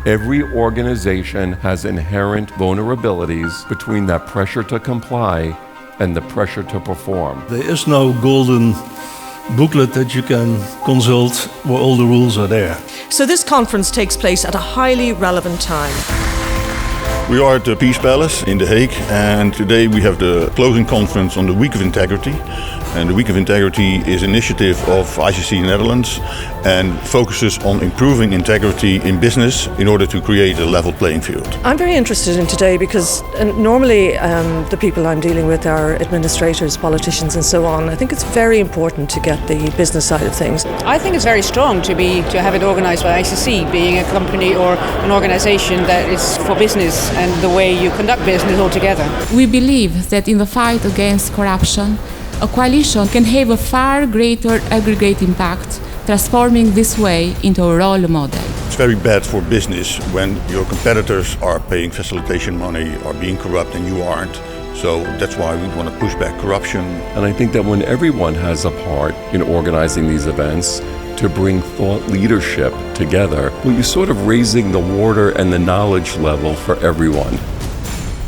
Every organization has inherent vulnerabilities between that pressure to comply and the pressure to perform. There is no golden booklet that you can consult where all the rules are there. So this conference takes place at a highly relevant time. We are at the Peace Palace in The Hague, and today we have the closing conference on the Week of Integrity. And the Week of Integrity is an initiative of ICC Netherlands and focuses on improving integrity in business in order to create a level playing field. I'm very interested in today because normally the people I'm dealing with are administrators, politicians and so on. I think it's very important to get the business side of things. I think it's very strong to have it organized by ICC, being a company or an organization that is for business and the way you conduct business altogether. We believe that in the fight against corruption, a coalition can have a far greater aggregate impact, transforming this way into a role model. It's very bad for business when your competitors are paying facilitation money, are being corrupt and you aren't. So that's why we want to push back corruption. And I think that when everyone has a part in organizing these events, to bring thought leadership together, well, you're sort of raising the water and the knowledge level for everyone.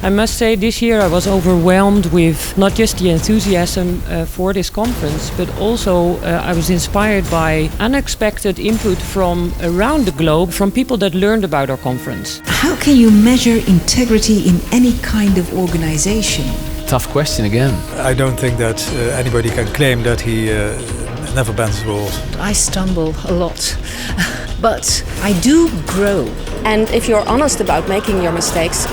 I must say this year I was overwhelmed with not just the enthusiasm for this conference, but also I was inspired by unexpected input from around the globe, from people that learned about our conference. How can you measure integrity in any kind of organization? Tough question again. I don't think that anybody can claim that he never bends rules. I stumble a lot, but I do grow. And if you're honest about making your mistakes,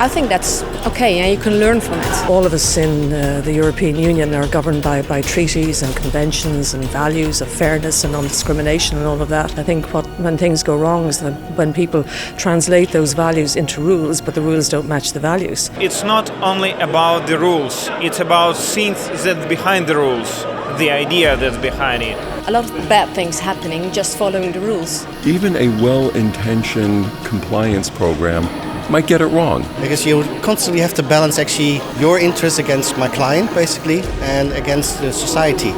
I think that's okay, and you can learn from it. All of us in the European Union are governed by treaties and conventions and values of fairness and non-discrimination and all of that. I think when things go wrong is that when people translate those values into rules, but the rules don't match the values. It's not only about the rules, it's about things that's behind the rules, the idea that's behind it. A lot of bad things happening just following the rules. Even a well-intentioned compliance program might get it wrong. Because you constantly have to balance actually your interests against my client, basically, and against the society.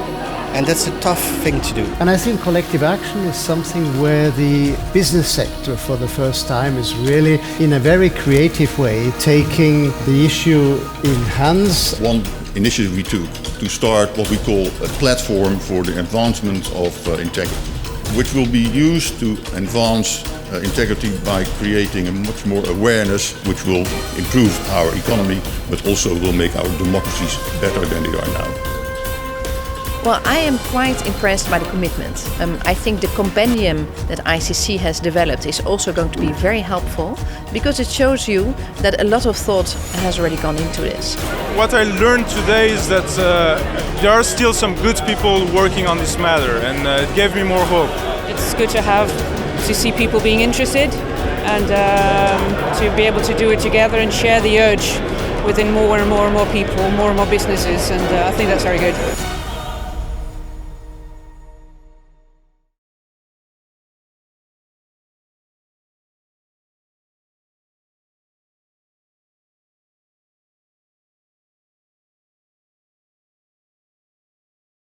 And that's a tough thing to do. And I think collective action is something where the business sector for the first time is really, in a very creative way, taking the issue in hands. One initiative we took to start what we call a platform for the advancement of integrity, which will be used to advance integrity by creating a much more awareness, which will improve our economy, but also will make our democracies better than they are now. Well, I am quite impressed by the commitment. I think the compendium that ICC has developed is also going to be very helpful because it shows you that a lot of thought has already gone into this. What I learned today is that there are still some good people working on this matter, and it gave me more hope. It's good to see people being interested and to be able to do it together and share the urge within more and more people, more and more businesses, and I think that's very good.